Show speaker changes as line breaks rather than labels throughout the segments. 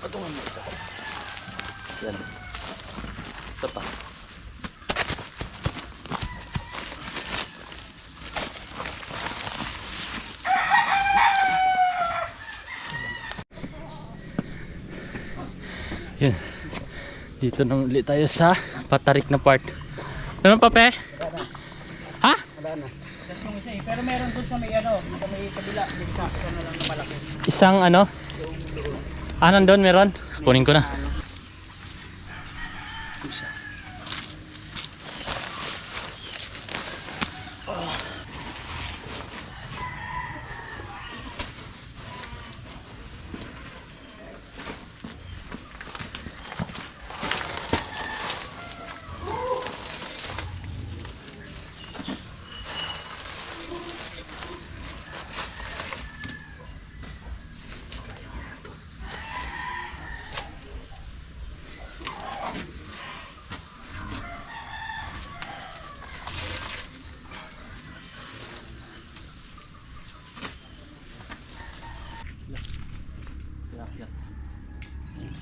Patungan mo isa. Yan. Isa pa. Yan. Dito nang ulit tayo sa patarik na part. Ano pa, pe? Ha?
Wala na. Pero meron dun sa may ano, sa may kabila, may isa na lang na malaki.
Isang ano? Ah, nandun meron? Kunin ko na.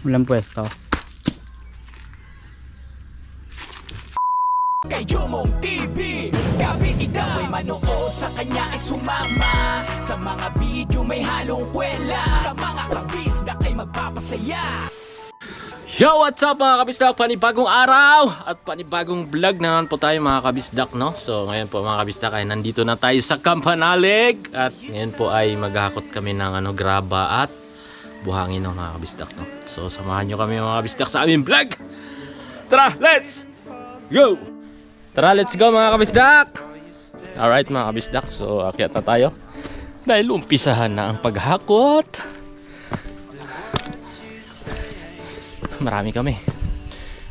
Walang pwesto.
Kay Jomong TV, kabis ikaw ay manood, sa kanya ay sumama. Sa mga video may halong kwela, sa mga kabisdak ay magpapasaya.
Yo, what's up mga kabisdak? Panibagong araw at panibagong vlog na naman po tayo mga kabisdak, no? So ngayon po mga kabisdak ay nandito na tayo sa Campanalig. At ngayon po ay maghahakot kami ng graba at buhangin, no, mga kabisdak, no? So samahan nyo kami mga kabisdak sa aming vlog. Tara, let's go! Tara, let's go mga kabisdak! Alright mga kabisdak, so akyat na tayo dahil umpisahan na ang paghakot. Marami kami.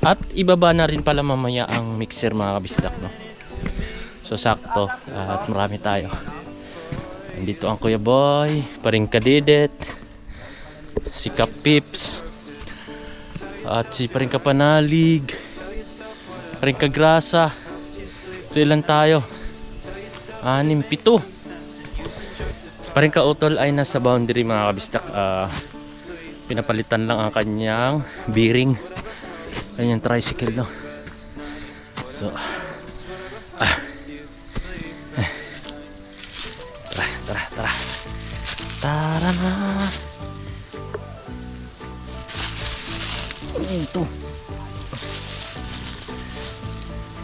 At ibaba na rin pala mamaya ang mixer mga kabisdak, no? So sakto at marami tayo. Nandito ang Kuya Boy, paring Kadidet, si Kapips, at si paring Kapanalig, paring Kagrasa. So ilan tayo? 6, 7. Paring Kautol ay nasa boundary mga kabisdak. Pinapalitan lang ang kanyang bearing, kanyang tricycle, no? So tara na. Ito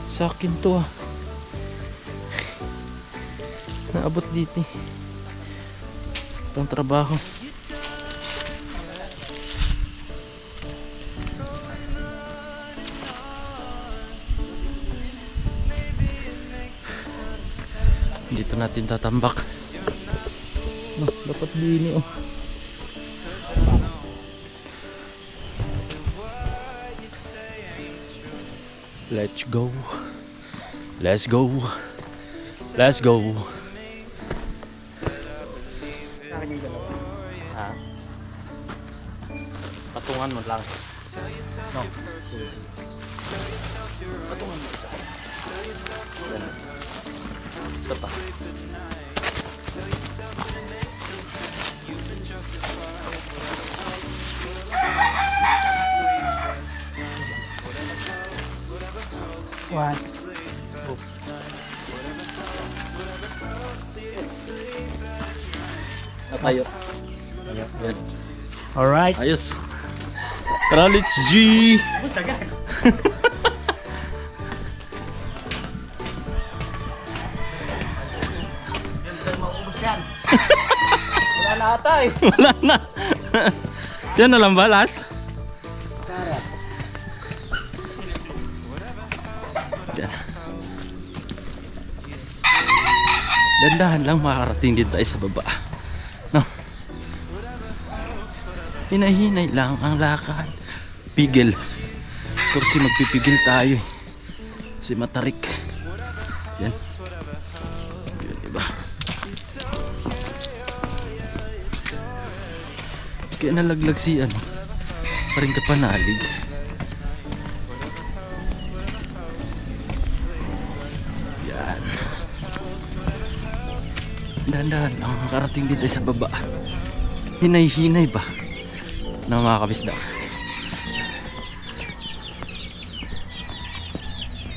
sa akin to, naabot dito pang trabaho. Dito natin tatambak, no, dapat dini, oh. Let's go. Let's go. Let's go. Ha? Patungan mo lang. No. Patungan mo isa. Yan. Isa pa.
What?
Oh. Natayo. Yan.
Alright.
Ayos. Tara, let's G.
Busagan. Wala na ata eh.
Wala na. Yan na lang balas. Yan. Dandahan lang makarating din tayo sa baba, no? Hinahinay lang ang lakad. Pigil. Kasi magpipigil tayo eh. Kasi matarik. Yan. Yan, diba? Kaya nalaglag si paring Kapanalig. Yan. Dahan-dahan lang makarating dito sa baba. Hinay-hinay ba? ng mga kabisdak.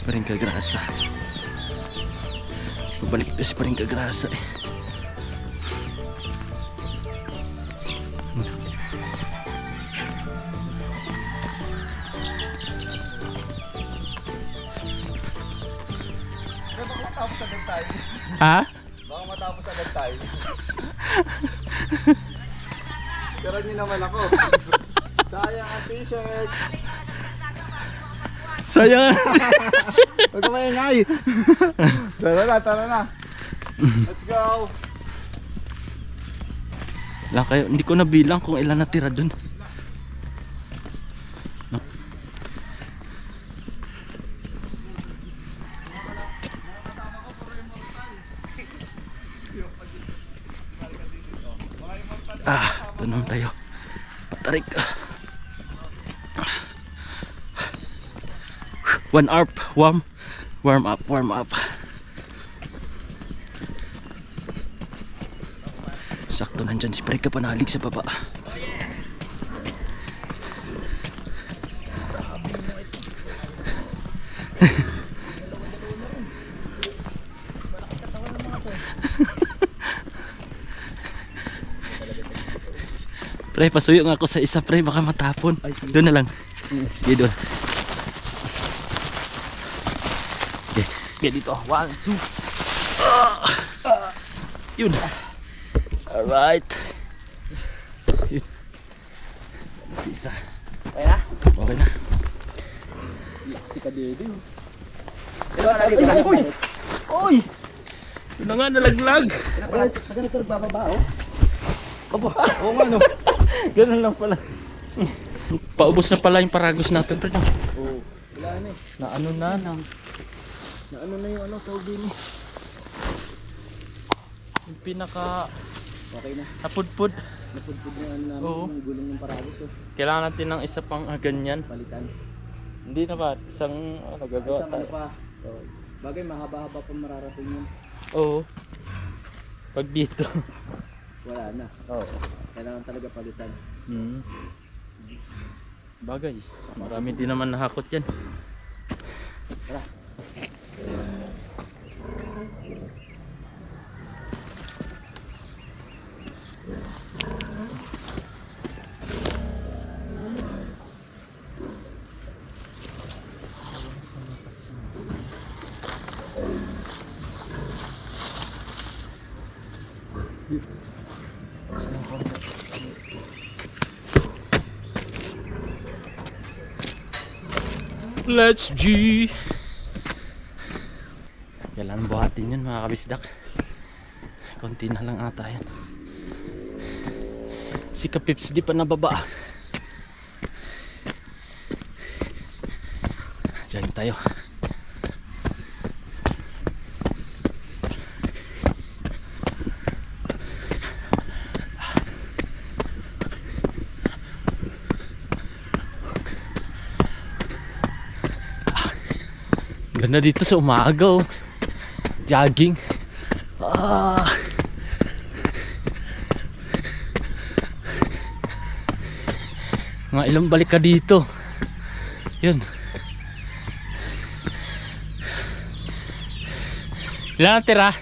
Paring kagrasa. Pabalik na si paring kagrasa eh.
Matapos agad tayo.
Ha?
Baka matapos agad tayo. Pero niyo naman ako. Sayang ang t-shirt.
Sayang.
Huwag ka maingay. Tara na. Let's go.
Lang kayo, hindi ko nabilang kung ilan natira dun. No. Ito naman tayo. Patarik. 1 hour warm up. Sakto nandyan si Preka panalig sa baba. Pre, pasuyo nga ako sa isa pre, baka matapon. Doon na lang. Sige doon. Okay, okay dito. 1, 2. Yun. Alright. Yun. Isa.
Okay na?
Okay na.
Si Kadede.
Uy! Uy! Yun na nga, nalaglag.
Agad ito nagbababa oh.
Aba, oo nga no. Ganun lang pala. Paubos na pala yung paragos natin, pre.
Oo. Wala na eh.
Na ano na,
Na ano na yung ano, tawag din eh.
yung pinaka
Okay na.
napudpud.
Napudpud na ano namin
Oo.
yung gulong ng Paragos oh.
Kailangan natin ng isa pang ganyan.
Palitan.
Hindi na ba? Isang gagawa
Isang ano
tayo.
pa. Oh. Bagay mahaba-haba pa mararating yun.
Oo. Pag dito.
Wala na.
Oo.
Kailangan talaga palitan.
Bagay. Marami din naman nahakot yan.
Tara.
Let's G. Kailangan buhatin yun mga kabisdak. Konti na lang ata yan. Si Kapips di pa nababa. Diyan tayo. Ganda dito sa umaga oh. Jogging. Mga ilang balik ka dito. Yun. Ilan tira?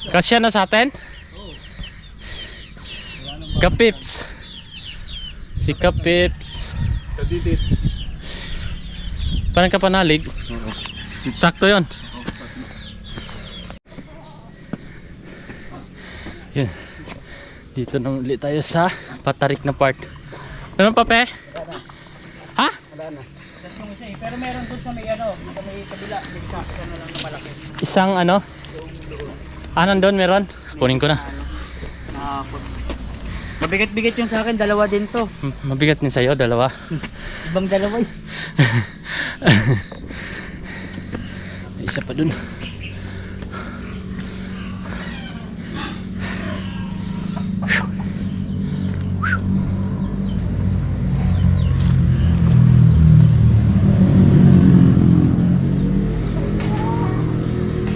Kasya na sa atin? Kapips. Si Kapips.
Kadidit.
Parang ka panalig. Sakto yun. Yun. Dito nang ulit tayo sa patarik na part. Ano pa pe? Ha?
Wala na.
Tapos yung isa eh. Pero meron dun sa may ano, sa may kabila, may isa na lang na malaki.
Isang ano? Nandun meron? Kunin ko na.
Mabigat-bigat yung sa akin, dalawa din to.
Mabigat din sa'yo, dalawa.
Ibang dalawa eh.
May isa pa dun.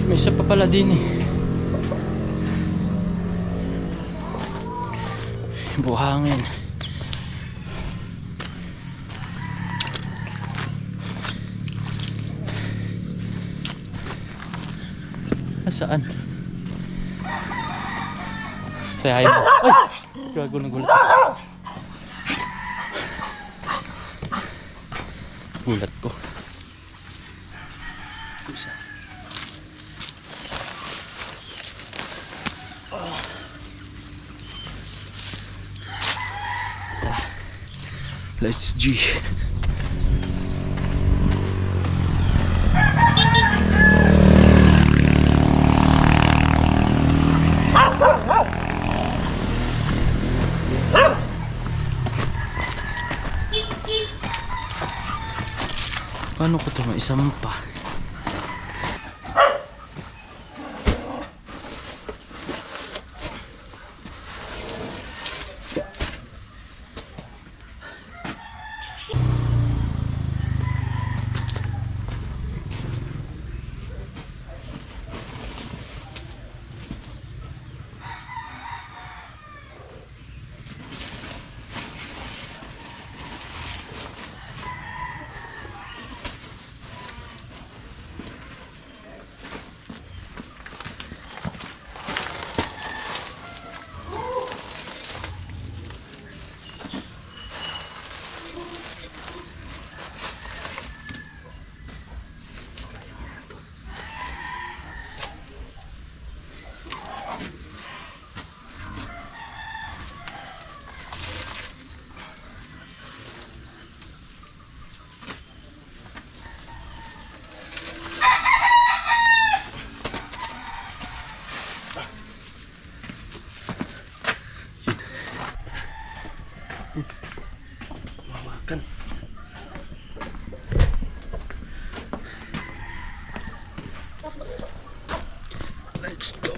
May isa pa pala din eh. Buhangin. Saan? Sayahin mo. Ay! Gago na gulat. Gulat ko. Isa. Tara. Let's G. Paano ko ito maisampa? Makan. Let's go.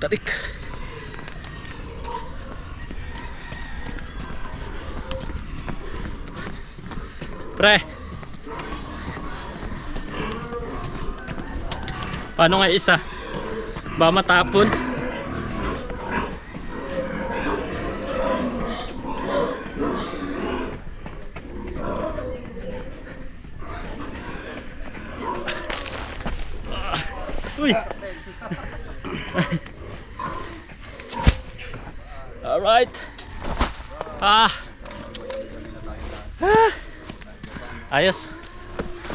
Tarik. Pre. Paano nga isa? Ba matapon? Uy. Alright. Ayos.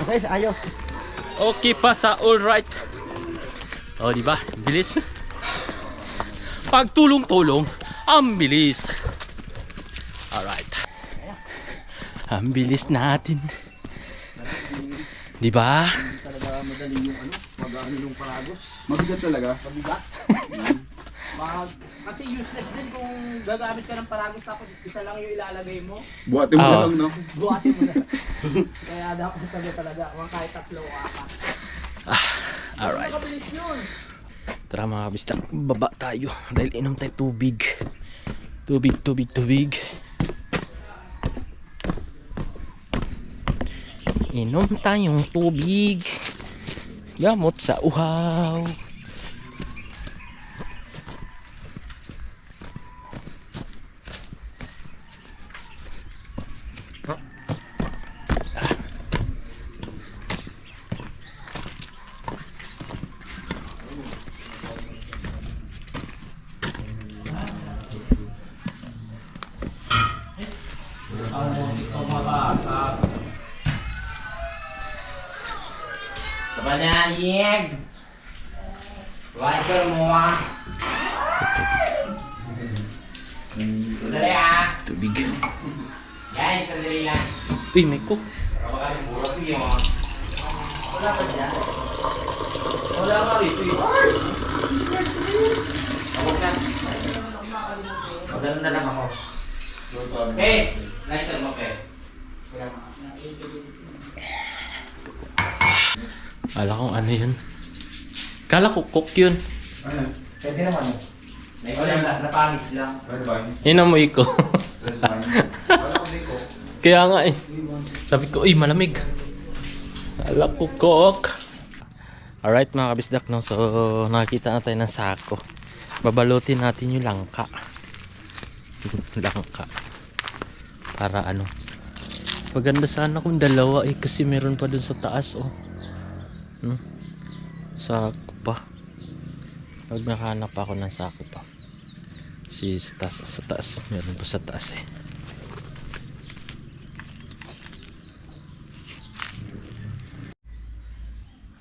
Okay, ayos.
Okay pa sa all right. Oh, di ba? Bilis. Pag tulong-tulong, ang bilis. Alright. Ang bilis natin. Di ba?
Talaga madali yung mag-ano yung paragos. Mabigat talaga. Mabigat.
Kasi useless din kung gagamit ka ng paragos tapos isa lang yung ilalagay mo.
Buhatin mo
Oo.
na lang, no?
Buhatin mo na. Kaya dapat talaga. Huwag kahit 3 o 4.
Alright.
Nakabilis yun.
Tara mga kabistak, baba tayo dahil inom tayo tubig. Tubig, tubig, tubig. Inom tayong tubig. Gamot sa uhaw.
Banayag. Waiter mo ah. Sandali ah.
Tubig.
Guys, sandali lang.
Uy, may cook.
Wala ka rito eh. Huwag na. Magano na lang ako. Eh, lighter mo pe.
Kala kong ano yun. Kala ko cook yun.
Pwede naman eh. Wala na, napangis lang.
Inamoy ko. Kaya nga eh. Sabi ko, uy, malamig. Kala ko cook. Alright mga kabisdak, no? So, nakakita na tayo ng sako. Babalutin natin yung langka. Langka. Para ano. Maganda sana kung dalawa eh. Kasi meron pa dun sa taas, oh. Sako pa. Pag nakahanap ako ng sako pa. Sa taas. Meron pa sa taas eh.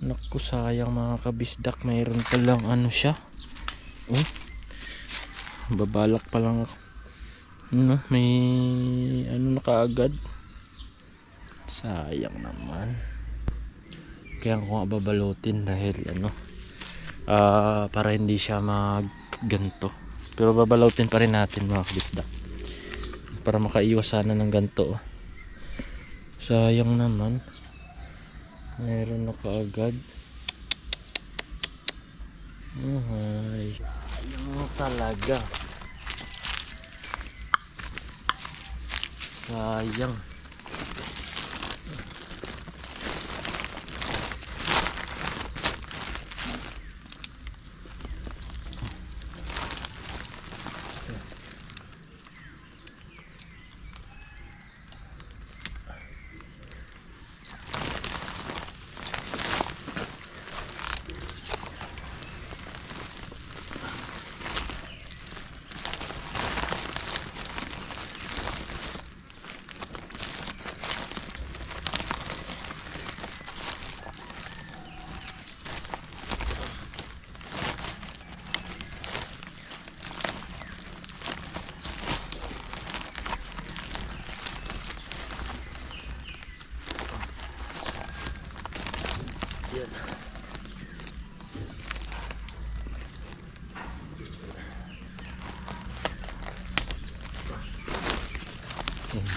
Naku, sayang mga kabisdak. Mayroon pa lang ano siya. Oh. Babalak pa lang ako. Ano, may ano na kaagad. Sayang naman. Kaya ko nga babalutin dahil ano, para hindi siya magganto. Pero babalutin pa rin natin mga kabisdak para makaiwas sana ng ganto. Sayang naman. Mayroon na kaagad. Ay, sayang talaga. Sayang.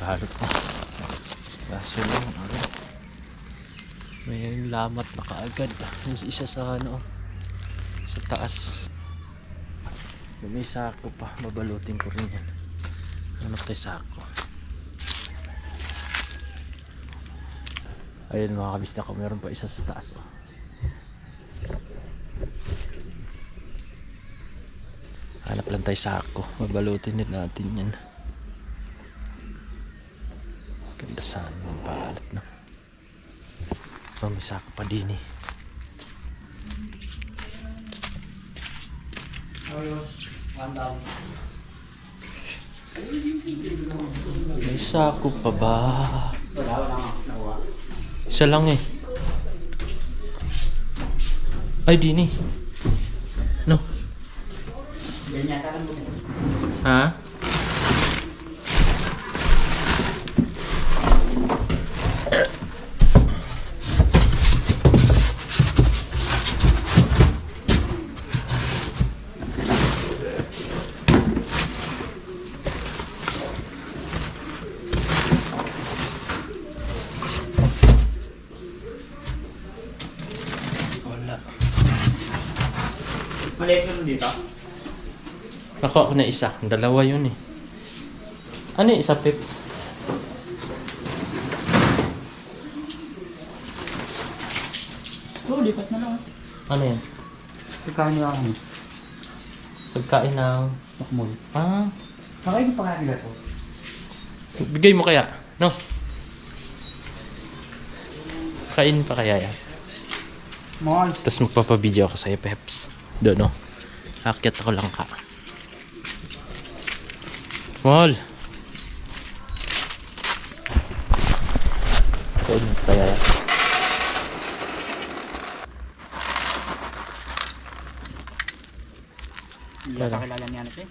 Balot na. Kaso lang, ano, may lamat na kaagad. Yung isa sa ano, sa taas. May sako pa. Babalutin ko rin yan. Hanap tayo sako. Ayun mga kabisda ko, meron pa isa sa taas. Oh. Hanap lang tayo sako. Babalutin din natin yan. Ganda sana ng balat na. Oh, may sako pa din eh. May sako pa ba? Isa lang eh. Ay, din eh. No?
Ganyan ka lang mo.
Ha?
Maliit yun dito.
Nakuha ko na isa. Dalawa yun eh. Ano yung isa, Pips?
Oo, lipat na lang.
Ano yan?
Pagkain nila ang mix.
Pagkain ng...
Makmul.
Ah,
Kakain pa kaya nila to?
bigay mo kaya? No? Kain pa kaya yan?
Mahal.
Tapos magpapabideo ako sa'yo, Peps. Doon, no? Akyat ako lang ka. Mahal! Kain pa kaya yan?
Hindi yata kilala niya natin.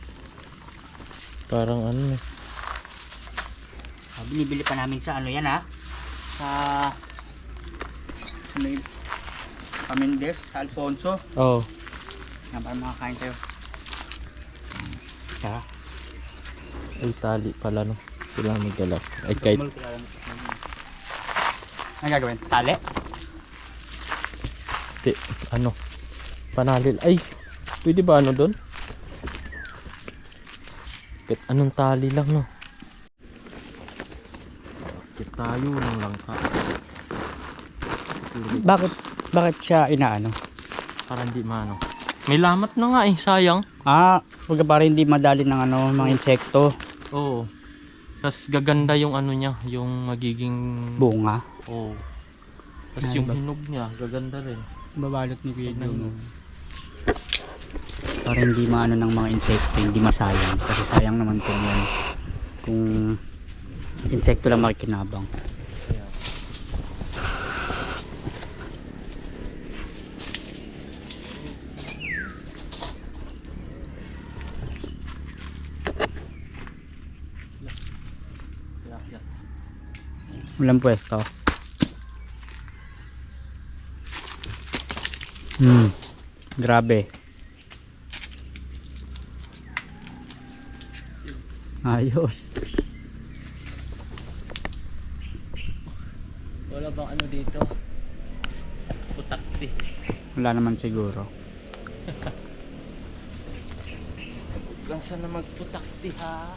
Parang ano eh.
Binibili pa namin sa ano yan ha? Sa... May... Pamendes, sa Alfonso.
Oo.
Yan, para makakain tayo. Tara.
Ay, tali pala, no? Kailangan maggalap. Ay, kahit...
Ano gagawin? Tali?
Ano? Panalil. Ay! Pwede ba ano doon? Kahit anong tali lang, no? Kahit tayo ng langka.
Bakit siya inaano?
Para hindi maano. May lamat na nga eh, sayang.
Huwag para hindi madali ng ano, mga insekto.
Oo. Tapos gaganda yung ano niya, yung magiging...
Bunga.
Oo. Tapos yung hinog niya, gaganda rin.
Babalot ni Kuya Jono. Para hindi maano ng mga insekto, hindi masayang. Kasi sayang naman kung yan. Kung insekto lang makikinabang.
Kaya.
Walang pwesto. Grabe. Ayos.
Wala bang ano dito? Putakti.
Wala naman siguro.
Hanggang saan na magputakti ha?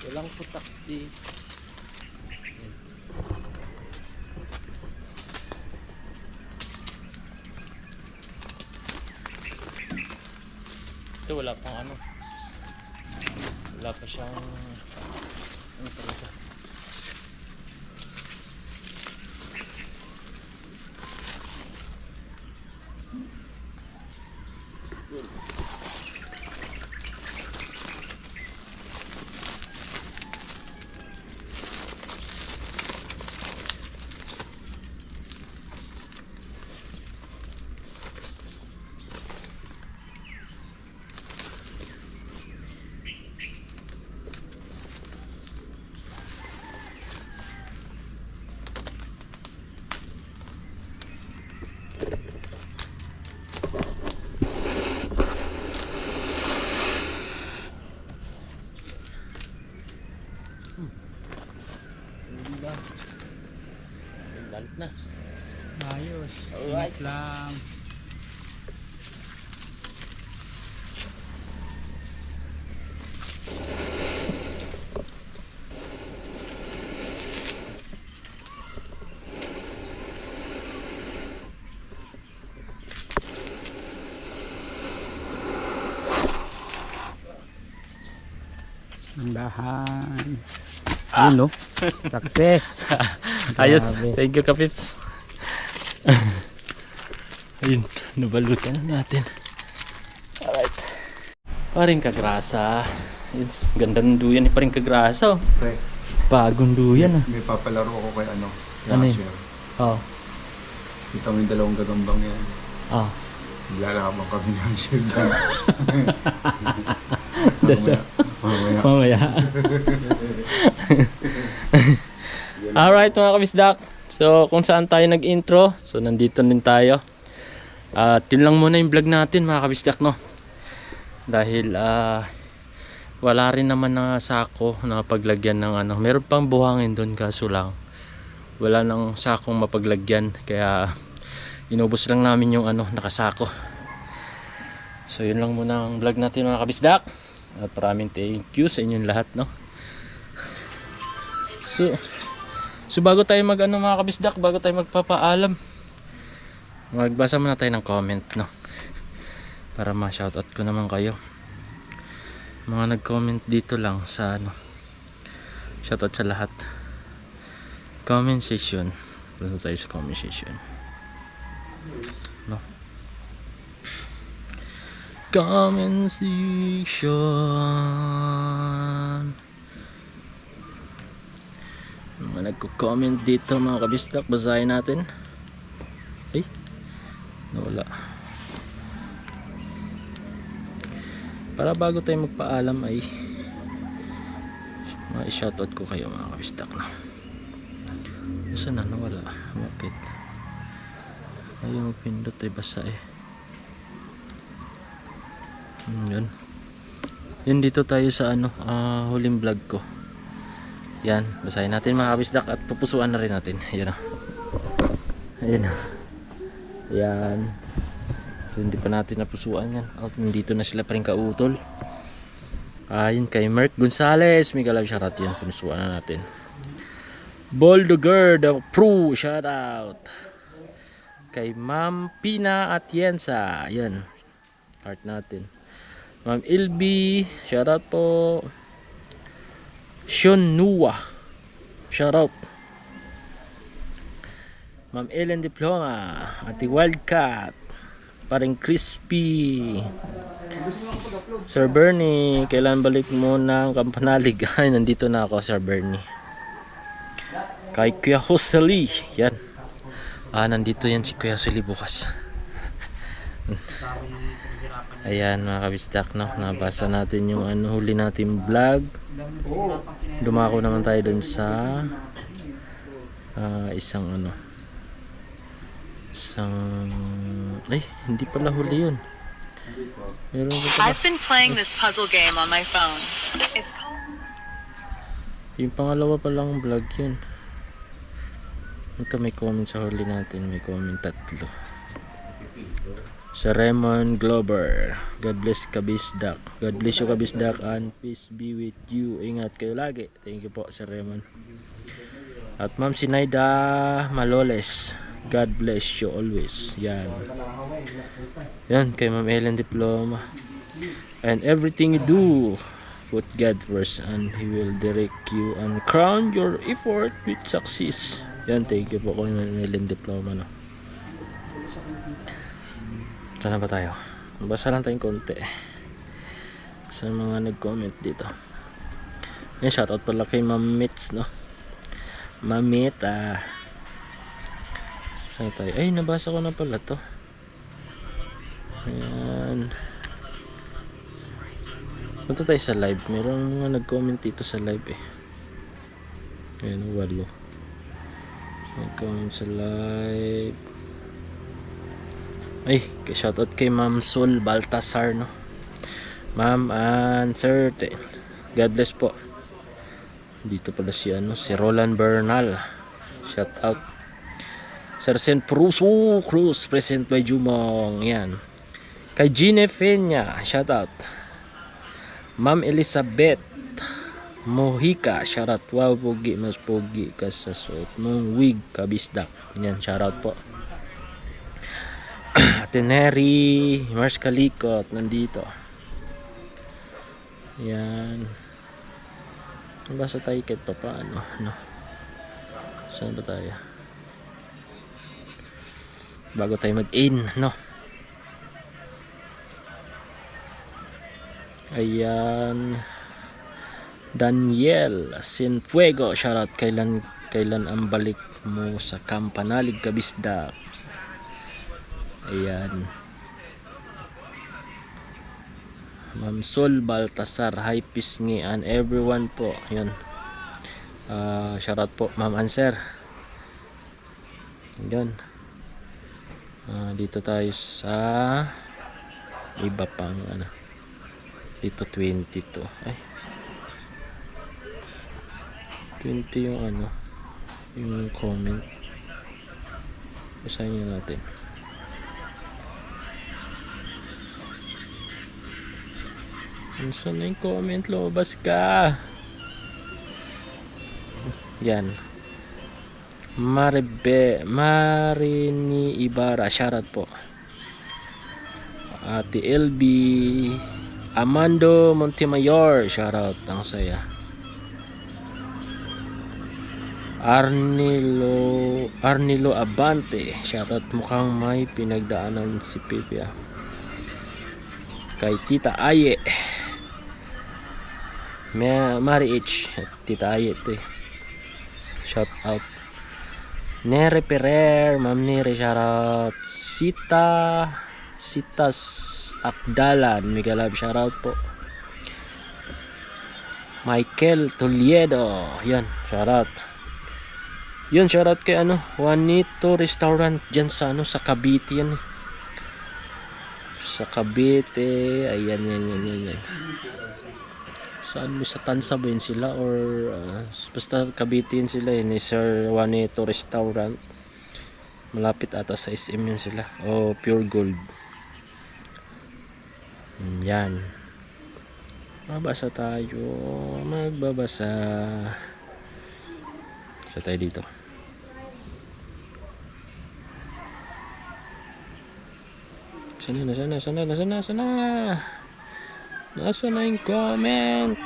Walang putakti. Ito wala pang ano. Wala pa siyang ano talaga. Balik na.
Ayos.
Alright.
Lang. Andahan. Ayun no. Success.
Ayos.
Grabe.
Thank you, Kapips. Ayun, nabalutan na natin. Alright. Paring kagrasa. Yes, ganda ng duyan ni paring kagrasa. Oh.
Pre,
Bagong duyan ah.
may papalaro ko kay ano.
Ano yun?
Yasher.
Oh.
Kita mo yung dalawang gagambang yan.
Oh.
Lalakabang kami ng Yasher dyan. Mamaya. Mamaya.
Mamaya. Alright mga kabisdak. So kung saan tayo nag-intro, so nandito din tayo. At yun lang muna yung vlog natin mga kabisdak, no. Dahil wala rin naman na sako na paglagyan ng ano. Meron pang buhangin doon kaso lang wala nang sakong mapaglagyan, kaya inubos lang namin yung ano nakasako. So yun lang muna ang vlog natin mga kabisdak. At maraming thank you sa inyong lahat, no. So bago tayo mga kabisdak, bago tayo magpapaalam, magbasa muna tayo ng comment, no, para ma-shoutout ko naman kayo. Mga nag-comment dito lang sa shoutout sa lahat. Comment section. Punta tayo sa comment section, no. Comment section. Mga nagko-comment dito mga kabistak, basahin natin. Ay, nawala. Para bago tayo magpaalam ay ma-shoutout ko kayo mga kabistak, no. Saan na? Nawala. Bakit? Ayaw magpindot ay basa eh. Yun dito tayo sa huling vlog ko. Yan, basahin natin mga kabisdak at pupusuan na rin natin. Ayan o. Ayan o. Ayan. So hindi pa natin napusuan yan. At nandito na sila pa rin kautol. Ayun kay Mert Gonzales, Miguel shoutout yan. Punusuan na natin. Boldoger the Pro, shoutout. Kay Ma'am Pina Atienza. Ayan. Heart natin. Ma'am Ilby, shoutout po. Sean Nua, shoutout. Ma'am Ellen Diploma, Ate Wildcat, paring Crispy. Sir Bernie, kailan balik mo ng Kampanalig? Ay, nandito na ako, Sir Bernie. Kay Kuya Josely, yan. Nandito yan si Kuya Josely bukas. Ayan mga kabisdak, no, nabasa natin yung huli natin vlog. Dumako naman tayo dun sa isang ay, hindi pala huli yun. Meron pa pala.
I've been playing this puzzle game on my phone. It's called...
Yung pangalawa palang vlog yun. Ito may comment sa huli natin. May comment 3. Sa Raymond Glover, God bless Kabisdak. God bless you Kabisdak and peace be with you. Ingat kayo lagi. Thank you po Sir Raymond. At Ma'am Sinaida Maloles, God bless you always. Yan. Yan kay Ma'am Ellen Diploma. And everything you do, put God first and He will direct you and crown your effort with success. Yan, thank you po kay Ma'am Ellen Diploma, no. Sana ba tayo? Basa lang tayong konti sa mga nag-comment dito. Yan, shoutout pala kay Ma'am Mitz, no. Ma'am Mitz, saan tayo? Ay, nabasa ko na pala to. Ayan. Punta tayo sa live. Meron mga nag-comment dito sa live eh. Ayan, 8 nag-comment sa live. Ay, shoutout kay Ma'am Sol Baltasar, no. Ma'am and Sir, God bless po. Dito pala si si Roland Bernal. Shoutout. Sir Sen Pruso Cruz, present by Jumong. Yan. Kay Gine Fenya, shoutout. Ma'am Elizabeth Mojica, shoutout. Wow, pogi, mas pogi ka sa suot mong wig, kabisdak. Yan, shoutout po. Teneri, Mars Kalikot, nandito. Yan. Basta tayo kahit pa paano, no? Saan ba tayo? Bago tayo mag-in, no? Ayan. Daniel Sinfuego, shoutout. Kailan ang balik mo sa Kampanalig, Kabisdak? Ayan. Ma'am Sol Baltasar, hi Pisngi and everyone po. Yun. Shoutout po Ma'am Anser. Yun. Dito tayo sa iba pang dito 22. Ay. 20 yung yung comment. Basahin nyo natin. Saan na yung comment? Lobas ka. Yan. Marini Ibarra, shoutout po. Ate LB, Amando Montemayor, shoutout, ang saya. Arnilo Abante, shoutout, mukhang may pinagdaanan si Pepe. Kay Tita Aye, Mari H, Tita Aye ito eh. Shoutout. Nere Perer, Ma'am Nere, shoutout. Sitas Akdalan, mega love, shoutout po. Michael Toledo, yan, shoutout. Yun, shoutout kay Juanito Restaurant dyan sa sa Cavite yan eh. Sa Cavite, ayan, yan. Saan mo sa Tansa ba yun sila or basta Cavite yun sila yun, ni Sir Juanito Restaurant. Malapit ata sa SM yun sila. O Pure Gold. Yan. Magbabasa tayo. Sa tayo dito. Sana. Nasaan na yung comment?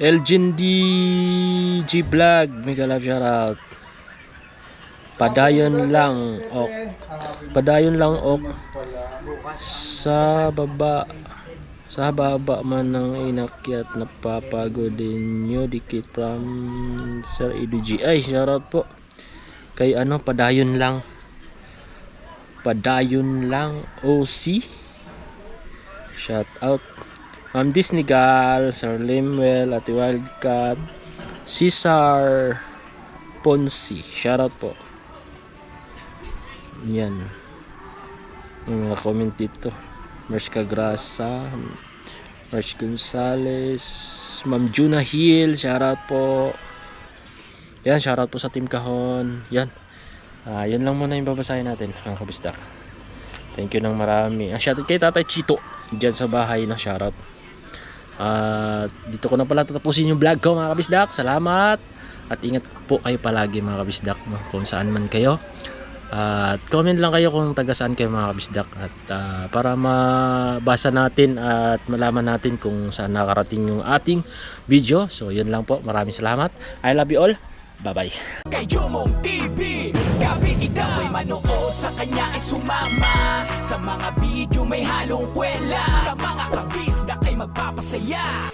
Elgin DG Vlog, mega love, shoutout. Padayon lang ok sa baba man ng inakyat, napapagod din nyo dikit from Sir EDG. Ay, shoutout po kay Padayon lang OC, shout out. Ma'am Disnigal, Sir Limwell, Ate Wildcat, Cesar Ponsi, shout out po. Yan yung mga comment dito. Mersh Cagrasa, Mersh Gonzales, Ma'am Juna Hill, shout out po. Yan, shout out po sa Team Kahon. Yan. Yan lang muna yung babasahin natin, mga kabisdak. Thank you ng marami. Shoutout kay Tatay Chito dyan sa bahay na shoutout. Dito ko na pala tatapusin yung vlog ko, mga kabisdak. Salamat at ingat po kayo palagi, mga kabisdak, no? Kung saan man kayo. At comment lang kayo kung taga saan kayo, mga kabisdak, at para mabasa natin at malaman natin kung saan nakarating yung ating video. So yun lang po, maraming salamat. I love you all. Bye-bye.
Kay Jomong TV, kabis ikaw ay manood, sa kanya ay sumama. Sa mga video may halong kwela, sa mga kabis na kay magpapasaya.